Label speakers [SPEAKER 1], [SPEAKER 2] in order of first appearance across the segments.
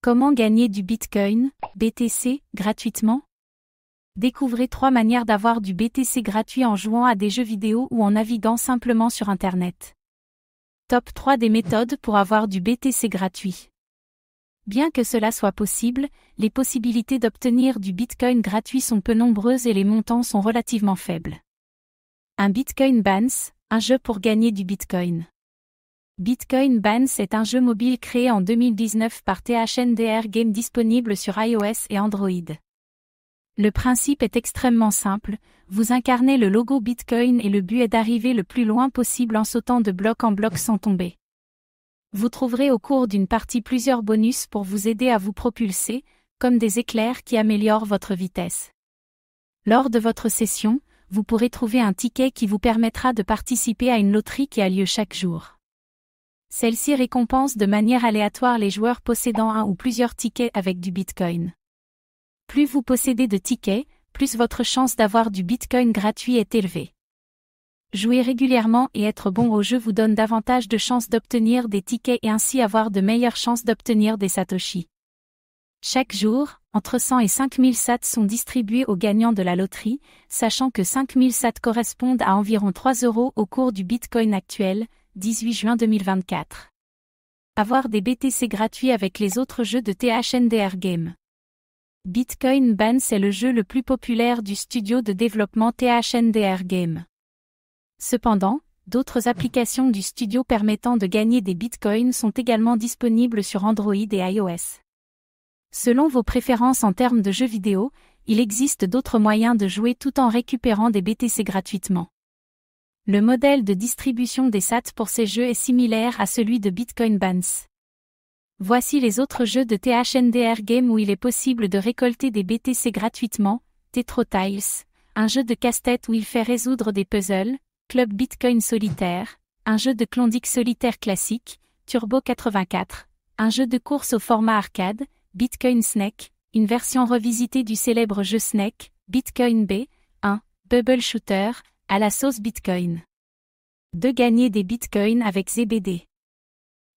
[SPEAKER 1] Comment gagner du Bitcoin, BTC, gratuitement? Découvrez 3 manières d'avoir du BTC gratuit en jouant à des jeux vidéo ou en naviguant simplement sur Internet. Top 3 des méthodes pour avoir du BTC gratuit. Bien que cela soit possible, les possibilités d'obtenir du Bitcoin gratuit sont peu nombreuses et les montants sont relativement faibles. Un Bitcoin Bans, un jeu pour gagner du Bitcoin. Bitcoin Bans est un jeu mobile créé en 2019 par THNDR Game disponible sur iOS et Android. Le principe est extrêmement simple, vous incarnez le logo Bitcoin et le but est d'arriver le plus loin possible en sautant de bloc en bloc sans tomber. Vous trouverez au cours d'une partie plusieurs bonus pour vous aider à vous propulser, comme des éclairs qui améliorent votre vitesse. Lors de votre session, vous pourrez trouver un ticket qui vous permettra de participer à une loterie qui a lieu chaque jour. Celle-ci récompense de manière aléatoire les joueurs possédant un ou plusieurs tickets avec du Bitcoin. Plus vous possédez de tickets, plus votre chance d'avoir du Bitcoin gratuit est élevée. Jouer régulièrement et être bon au jeu vous donne davantage de chances d'obtenir des tickets et ainsi avoir de meilleures chances d'obtenir des satoshis. Chaque jour, entre 100 et 5000 sats sont distribués aux gagnants de la loterie, sachant que 5000 sats correspondent à environ 3 € au cours du Bitcoin actuel, 18 juin 2024. Avoir des BTC gratuits avec les autres jeux de THNDR Game. Bitcoin Bans est le jeu le plus populaire du studio de développement THNDR Game. Cependant, d'autres applications du studio permettant de gagner des bitcoins sont également disponibles sur Android et iOS. Selon vos préférences en termes de jeux vidéo, il existe d'autres moyens de jouer tout en récupérant des BTC gratuitement. Le modèle de distribution des sats pour ces jeux est similaire à celui de Bitcoin Bans. Voici les autres jeux de THNDR Game où il est possible de récolter des BTC gratuitement. TetroTiles, un jeu de casse-tête où il fait résoudre des puzzles. Club Bitcoin Solitaire, un jeu de Klondike solitaire classique. Turbo 84, un jeu de course au format arcade. Bitcoin Snake, une version revisitée du célèbre jeu Snake. Bitcoin B, un Bubble Shooter, à la sauce Bitcoin. De gagner des Bitcoins avec ZBD.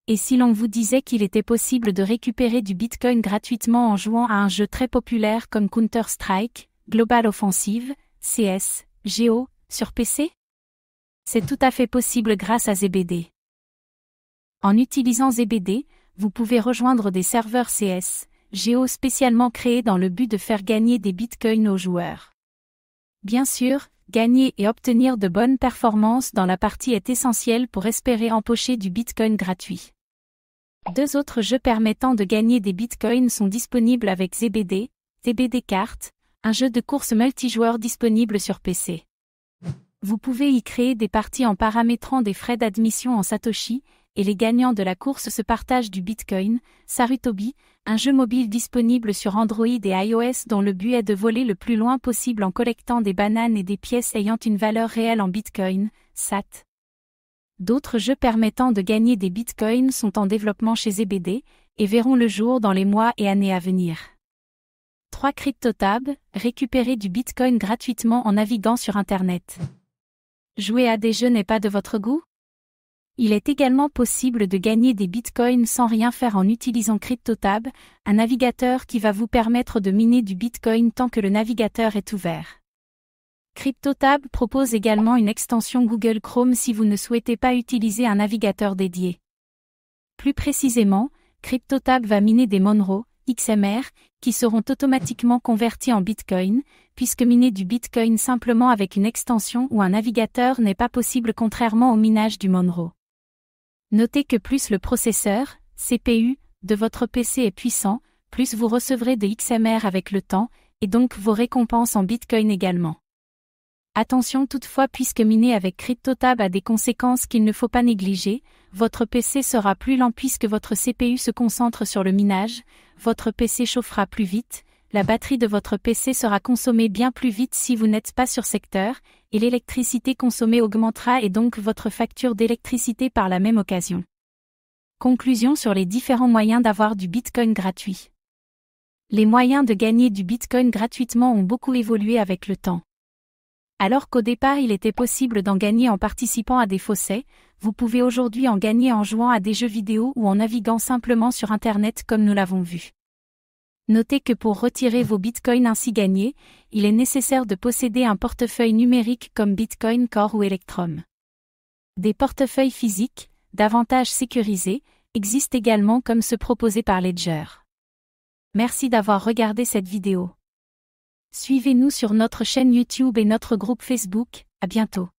[SPEAKER 1] Et si l'on vous disait qu'il était possible de récupérer du Bitcoin gratuitement en jouant à un jeu très populaire comme Counter-Strike, Global Offensive, CS, GO, sur PC? C'est tout à fait possible grâce à ZBD. En utilisant ZBD, vous pouvez rejoindre des serveurs CS, GO spécialement créés dans le but de faire gagner des Bitcoins aux joueurs. Bien sûr, gagner et obtenir de bonnes performances dans la partie est essentiel pour espérer empocher du Bitcoin gratuit. 2 autres jeux permettant de gagner des Bitcoins sont disponibles avec ZBD, ZBD Kart, un jeu de course multijoueur disponible sur PC. Vous pouvez y créer des parties en paramétrant des frais d'admission en Satoshi, et les gagnants de la course se partagent du Bitcoin. Sarutobi, un jeu mobile disponible sur Android et iOS dont le but est de voler le plus loin possible en collectant des bananes et des pièces ayant une valeur réelle en Bitcoin, SAT. D'autres jeux permettant de gagner des Bitcoins sont en développement chez ZBD, et verront le jour dans les mois et années à venir. 3 CryptoTab, récupérer du Bitcoin gratuitement en naviguant sur Internet. Jouer à des jeux n'est pas de votre goût? Il est également possible de gagner des bitcoins sans rien faire en utilisant CryptoTab, un navigateur qui va vous permettre de miner du bitcoin tant que le navigateur est ouvert. CryptoTab propose également une extension Google Chrome si vous ne souhaitez pas utiliser un navigateur dédié. Plus précisément, CryptoTab va miner des Monero, XMR, qui seront automatiquement convertis en Bitcoin, puisque miner du Bitcoin simplement avec une extension ou un navigateur n'est pas possible contrairement au minage du Monero. Notez que plus le processeur, CPU, de votre PC est puissant, plus vous recevrez de XMR avec le temps, et donc vos récompenses en Bitcoin également. Attention toutefois puisque miner avec CryptoTab a des conséquences qu'il ne faut pas négliger, votre PC sera plus lent puisque votre CPU se concentre sur le minage, votre PC chauffera plus vite, la batterie de votre PC sera consommée bien plus vite si vous n'êtes pas sur secteur, et l'électricité consommée augmentera et donc votre facture d'électricité par la même occasion. Conclusion sur les différents moyens d'avoir du Bitcoin gratuit. Les moyens de gagner du Bitcoin gratuitement ont beaucoup évolué avec le temps. Alors qu'au départ il était possible d'en gagner en participant à des faucets, vous pouvez aujourd'hui en gagner en jouant à des jeux vidéo ou en naviguant simplement sur Internet comme nous l'avons vu. Notez que pour retirer vos bitcoins ainsi gagnés, il est nécessaire de posséder un portefeuille numérique comme Bitcoin Core ou Electrum. Des portefeuilles physiques, davantage sécurisés, existent également comme ceux proposés par Ledger. Merci d'avoir regardé cette vidéo. Suivez-nous sur notre chaîne YouTube et notre groupe Facebook, à bientôt.